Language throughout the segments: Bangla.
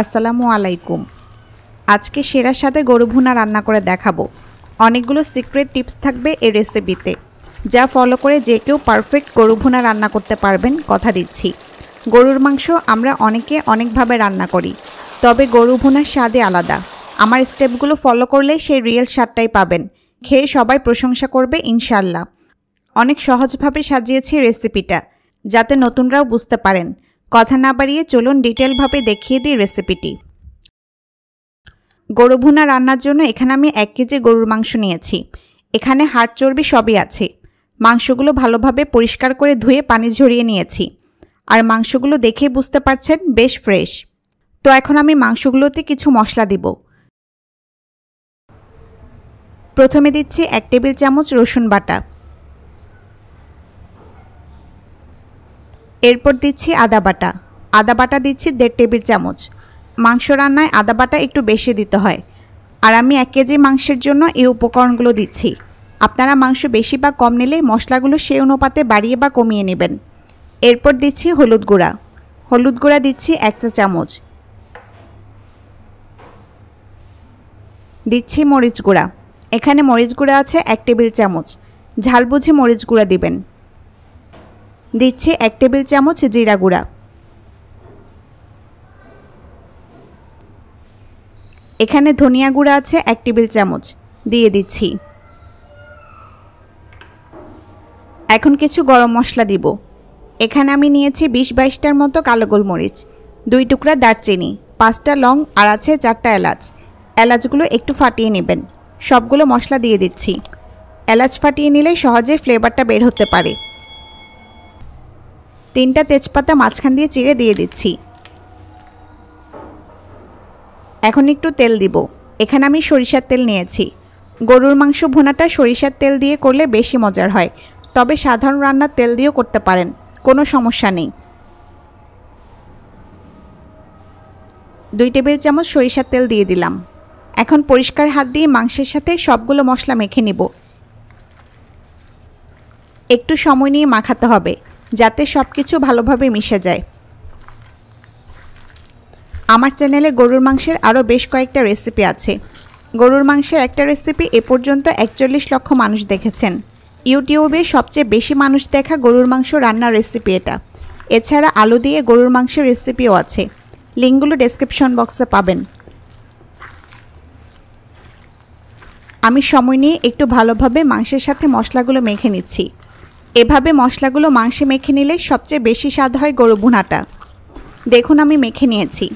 আসসালামু আলাইকুম। আজকে সেরার সাথে গরু ভুনা রান্না করে দেখাবো। অনেকগুলো সিক্রেট টিপস থাকবে এই রেসিপিতে, যা ফলো করে যে কেউ পারফেক্ট গরু ভুনা রান্না করতে পারবেন, কথা দিচ্ছি। গরুর মাংস আমরা অনেকে অনেকভাবে রান্না করি, তবে গরু ভুনার স্বাদই আলাদা। আমার স্টেপগুলো ফলো করলে সেই রিয়েল স্বাদটাই পাবেন। খেয়ে সবাই প্রশংসা করবে ইনশাল্লাহ। অনেক সহজভাবে সাজিয়েছি রেসিপিটা, যাতে নতুনরাও বুঝতে পারেন। কথা না বাড়িয়ে চলুন ডিটেলভাবে দেখিয়ে দিই রেসিপিটি। গরু ভুনা রান্নার জন্য এখানে আমি 1 কেজি গরুর মাংস নিয়েছি। এখানে হাড় চর্বি সবই আছে। মাংসগুলো ভালোভাবে পরিষ্কার করে ধুয়ে পানি ঝরিয়ে নিয়েছি। আর মাংসগুলো দেখেই বুঝতে পারছেন বেশ ফ্রেশ। তো এখন আমি মাংসগুলোতে কিছু মশলা দিব। প্রথমে দিচ্ছি 1 টেবিল চামচ রসুন বাটা। এরপর দিচ্ছি আদা বাটা। আদা বাটা দিচ্ছি 1.5 টেবিল চামচ। মাংস রান্নায় আদা বাটা একটু বেশি দিতে হয়, আর আমি 1 কেজি মাংসের জন্য এই উপকরণগুলো দিচ্ছি। আপনারা মাংস বেশি বা কম নিলে মশলাগুলো সেই অনুপাতে বাড়িয়ে বা কমিয়ে নেবেন। এরপর দিচ্ছি হলুদ গুঁড়া। হলুদ গুঁড়া দিচ্ছি 1 চা চামচ। দিচ্ছি মরিচ গুঁড়া। এখানে মরিচ গুঁড়া আছে 1 টেবিল চামচ। ঝাল বুঝে মরিচ গুঁড়া দিবেন। দিচ্ছি 1 টেবিল চামচ জিরা গুঁড়া। এখানে ধনিয়া গুঁড়া আছে 1 টেবিল চামচ, দিয়ে দিচ্ছি। এখন কিছু গরম মশলা দিব। এখানে আমি নিয়েছি 20-22টার মতো কালো গোলমরিচ, 2 টুকরা দারচিনি, 5টা লং, আর আছে 4টা এলাচ। এলাচগুলো একটু ফাটিয়ে নেবেন। সবগুলো মশলা দিয়ে দিচ্ছি। এলাচ ফাটিয়ে নিলে সহজে ফ্লেভারটা বের হতে পারে। 3টা তেজপাতা মাঝখান দিয়ে চিড়ে দিয়ে দিচ্ছি। এখন একটু তেল দিব। এখানে আমি সরিষার তেল নিয়েছি। গরুর মাংস ভুনাটা সরিষার তেল দিয়ে করলে বেশি মজার হয়, তবে সাধারণ রান্নার তেল দিয়েও করতে পারেন, কোনো সমস্যা নেই। 2 টেবিল চামচ সরিষার তেল দিয়ে দিলাম। এখন পরিষ্কার হাত দিয়ে মাংসের সাথে সবগুলো মশলা মেখে নিব। একটু সময় নিয়ে মাখাতে হবে, যাতে সব কিছু ভালোভাবে মিশে যায়। আমার চ্যানেলে গরুর মাংসের আরও বেশ কয়েকটা রেসিপি আছে। গরুর মাংসের একটা রেসিপি এ পর্যন্ত 41 লক্ষ মানুষ দেখেছেন। ইউটিউবে সবচেয়ে বেশি মানুষ দেখা গরুর মাংস রান্নার রেসিপি এটা। এছাড়া আলু দিয়ে গরুর মাংসের রেসিপিও আছে। লিঙ্কগুলো ডেসক্রিপশন বক্সে পাবেন। আমি সময় নিয়ে একটু ভালোভাবে মাংসের সাথে মশলাগুলো মেখে নিচ্ছি। এভাবে মশলাগুলো মাংসে মেখে নিলে সবচেয়ে বেশি স্বাদ হয় গরু ভুনাটা। দেখুন আমি মেখে নিয়েছি।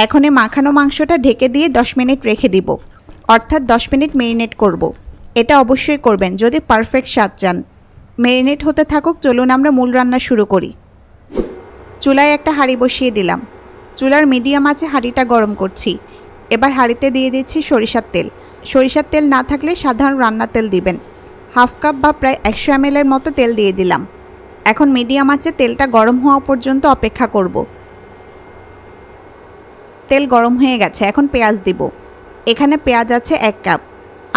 এখন এই মাখানো মাংসটা ঢেকে দিয়ে 10 মিনিট রেখে দিব, অর্থাৎ 10 মিনিট মেরিনেট করব। এটা অবশ্যই করবেন যদি পারফেক্ট স্বাদ চান। মেরিনেট হতে থাকুক, চলুন আমরা মূল রান্না শুরু করি। চুলায় একটা হাঁড়ি বসিয়ে দিলাম। চুলার মিডিয়াম আঁচে হাঁড়িটা গরম করছি। এবার হাঁড়িতে দিয়ে দিচ্ছি সরিষার তেল। সরিষার তেল না থাকলে সাধারণ রান্নার তেল দিবেন। হাফ কাপ বা প্রায় 100 ml এর মতো তেল দিয়ে দিলাম। এখন মিডিয়াম আঁচে তেলটা গরম হওয়া পর্যন্ত অপেক্ষা করব। তেল গরম হয়ে গেছে, এখন পেঁয়াজ দিব। এখানে পেঁয়াজ আছে 1 কাপ।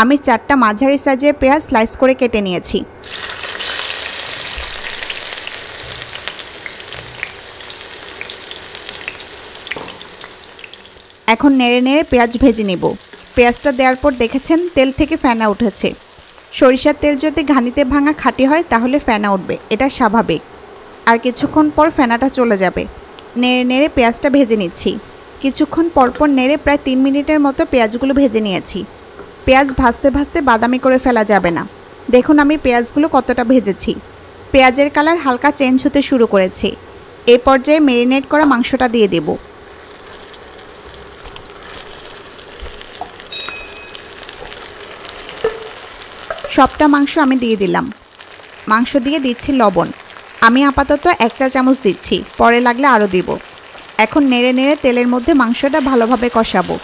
আমি 4টা মাঝারি সাইজের পেঁয়াজ স্লাইস করে কেটে নিয়েছি। এখন নেড়ে নেড়ে পেঁয়াজ ভেজে নেব। পেঁয়াজটা দেওয়ার পর দেখেছেন তেল থেকে ফেনা উঠেছে। সরিষার তেল যদি ঘানিতে ভাঙা খাঁটি হয় তাহলে ফেনা উঠবে, এটা স্বাভাবিক। আর কিছুক্ষণ পর ফেনাটা চলে যাবে। নেড়ে নেড়ে পেঁয়াজটা ভেজে নিচ্ছি। কিছুক্ষণ পরপর নেড়ে প্রায় 3 মিনিটের মতো পেঁয়াজগুলো ভেজে নিয়েছি। পেঁয়াজ ভাজতে ভাজতে বাদামি করে ফেলা যাবে না। দেখুন আমি পেঁয়াজগুলো কতটা ভেজেছি। পেঁয়াজের কালার হালকা চেঞ্জ হতে শুরু করেছে। এই পর্যায়ে মেরিনেট করা মাংসটা দিয়ে দেব। সবটা মাংস আমি দিয়ে দিলাম। মাংস দিয়ে দিচ্ছি লবণ। আমি আপাতত 1 চা চামচ দিচ্ছি, পরে লাগলে আরও দিব। এখন নেড়ে নেড়ে তেলের মধ্যে মাংসটা ভালোভাবে কষাবো।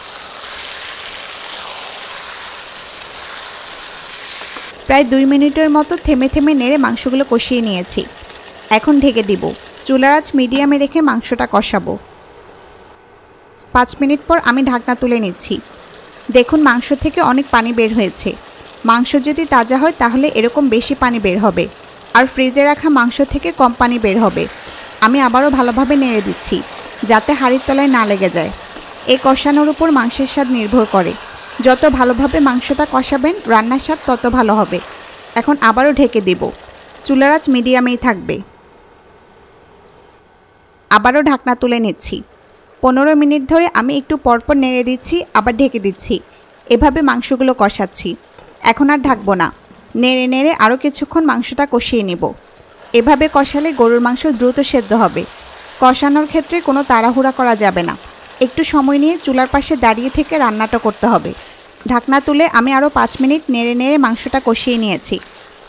প্রায় 2 মিনিটের মতো থেমে থেমে নেড়ে মাংসগুলো কষিয়ে নিয়েছি। এখন ঢেকে দিব। চুলার আঁচ মিডিয়ামে রেখে মাংসটা কষাবো। 5 মিনিট পর আমি ঢাকনা তুলে নিচ্ছি। দেখুন মাংস থেকে অনেক পানি বের হয়েছে। মাংস যদি তাজা হয় তাহলে এরকম বেশি পানি বের হবে, আর ফ্রিজে রাখা মাংস থেকে কম পানি বের হবে। আমি আবারও ভালোভাবে নেড়ে দিচ্ছি, যাতে হাঁড়ির তলায় না লেগে যায়। এই কষানোর উপর মাংসের স্বাদ নির্ভর করে। যত ভালোভাবে মাংসটা কষাবেন রান্নার স্বাদ তত ভালো হবে। এখন আবারও ঢেকে দেব। চুলার আঁচ মিডিয়ামেই থাকবে। আবারও ঢাকনা তুলে নিচ্ছি। 15 মিনিট ধরে আমি একটু পরপর নেড়ে দিচ্ছি, আবার ঢেকে দিচ্ছি। এভাবে মাংসগুলো কষাচ্ছি। এখন আর ঢাকবো না। নেড়ে নেড়ে আরও কিছুক্ষণ মাংসটা কষিয়ে নেব। এভাবে কষালে গরুর মাংস দ্রুত সেদ্ধ হবে। কষানোর ক্ষেত্রে কোনো তাড়াহুড়া করা যাবে না। একটু সময় নিয়ে চুলার পাশে দাঁড়িয়ে থেকে রান্নাটা করতে হবে। ঢাকনা তুলে আমি আরও 5 মিনিট নেড়ে নেড়ে মাংসটা কষিয়ে নিয়েছি।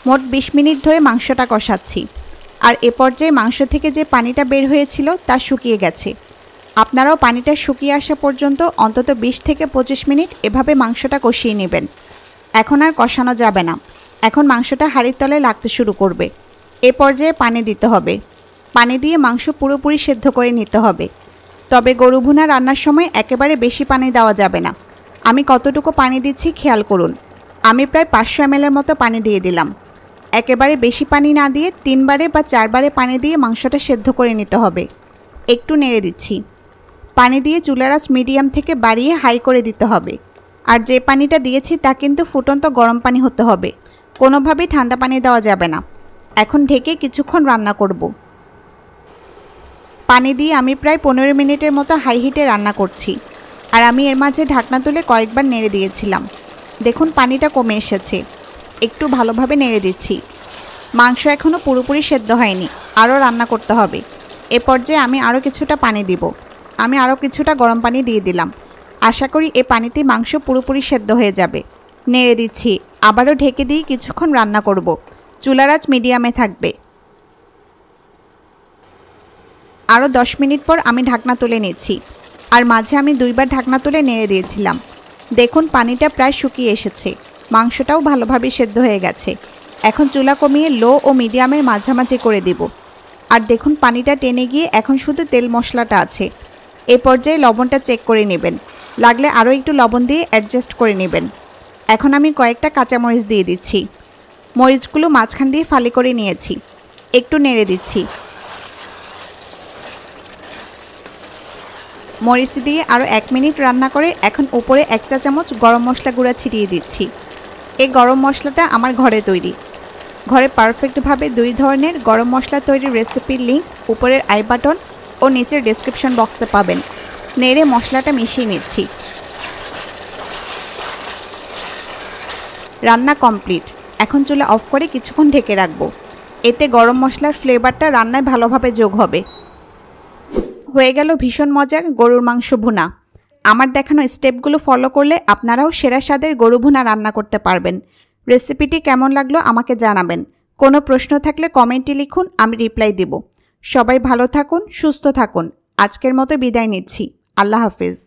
মোট 20 মিনিট ধরে মাংসটা কষাচ্ছি। আর এ পর্যায়ে মাংস থেকে যে পানিটা বের হয়েছিল তা শুকিয়ে গেছে। আপনারাও পানিটা শুকিয়ে আসা পর্যন্ত অন্তত 20 থেকে 25 মিনিট এভাবে মাংসটা কষিয়ে নেবেন। এখন আর কষানো যাবে না। এখন মাংসটা হাঁড়ির তলে লাগতে শুরু করবে। এ পর্যায়ে পানি দিতে হবে। পানি দিয়ে মাংস পুরোপুরি সেদ্ধ করে নিতে হবে। তবে গরু ভুনা রান্নার সময় একেবারে বেশি পানি দেওয়া যাবে না। আমি কতটুকু পানি দিচ্ছি খেয়াল করুন। আমি প্রায় 500 ml মতো পানি দিয়ে দিলাম। একেবারে বেশি পানি না দিয়ে 3 বারে বা 4 বারে পানি দিয়ে মাংসটা সেদ্ধ করে নিতে হবে। একটু নেড়ে দিচ্ছি। পানি দিয়ে চুলার আঁচ মিডিয়াম থেকে বাড়িয়ে হাই করে দিতে হবে। আর যে পানিটা দিয়েছি তা কিন্তু ফুটন্ত গরম পানি হতে হবে। কোনোভাবেই ঠান্ডা পানি দেওয়া যাবে না। এখন ঢেকে কিছুক্ষণ রান্না করব। পানি দিয়ে আমি প্রায় 15 মিনিটের মতো হাই হিটে রান্না করছি। আর আমি এর মাঝে ঢাকনা তুলে কয়েকবার নেড়ে দিয়েছিলাম। দেখুন পানিটা কমে এসেছে। একটু ভালোভাবে নেড়ে দিচ্ছি। মাংস এখনও পুরোপুরি সেদ্ধ হয়নি, আরও রান্না করতে হবে। এ পর্যায়ে আমি আরও কিছুটা পানি দিব। আমি আরও কিছুটা গরম পানি দিয়ে দিলাম। আশা করি এ পানিতে মাংস পুরোপুরি সেদ্ধ হয়ে যাবে। নেড়ে দিচ্ছি। আবারও ঢেকে দিয়ে কিছুক্ষণ রান্না করব। চুলার আঁচ মিডিয়ামে থাকবে। আরও 10 মিনিট পর আমি ঢাকনা তুলে নিচ্ছি। আর মাঝে আমি 2 বার ঢাকনা তুলে নেড়ে দিয়েছিলাম। দেখুন পানিটা প্রায় শুকিয়ে এসেছে। মাংসটাও ভালোভাবে সেদ্ধ হয়ে গেছে। এখন চুলা কমিয়ে লো ও মিডিয়ামের মাঝামাঝি করে দেব। আর দেখুন পানিটা টেনে গিয়ে এখন শুধু তেল মশলাটা আছে। এ পর্যায়ে লবণটা চেক করে নেবেন। লাগলে আরও একটু লবণ দিয়ে অ্যাডজাস্ট করে নেবেন। এখন আমি কয়েকটা কাঁচামরিচ দিয়ে দিচ্ছি। মরিচগুলো মাঝখান দিয়ে ফালি করে নিয়েছি। একটু নেড়ে দিচ্ছি। মরিচ দিয়ে আরও 1 মিনিট রান্না করে এখন উপরে 1 চা চামচ গরম মশলা গুঁড়া ছিটিয়ে দিচ্ছি। এই গরম মশলাটা আমার ঘরে তৈরি। ঘরে পারফেক্টভাবে 2 ধরনের গরম মশলা তৈরির রেসিপির লিঙ্ক উপরের আই বাটন ও নিচের ডেসক্রিপশন বক্সে পাবেন। নেড়ে মশলাটা মিশিয়ে নিচ্ছি। রান্না কমপ্লিট। এখন চুলা অফ করে কিছুক্ষণ ঢেকে রাখবো। এতে গরম মশলার ফ্লেভারটা রান্নায় ভালোভাবে যোগ হবে। হয়ে গেল ভীষণ মজার গরুর মাংস ভুনা। আমার দেখানো স্টেপগুলো ফলো করলে আপনারাও সেরা স্বাদের গরু ভুনা রান্না করতে পারবেন। রেসিপিটি কেমন লাগলো আমাকে জানাবেন। কোনো প্রশ্ন থাকলে কমেন্টে লিখুন, আমি রিপ্লাই দেব। সবাই ভালো থাকুন, সুস্থ থাকুন। আজকের মতো বিদায় নিচ্ছি। আল্লাহ হাফেজ।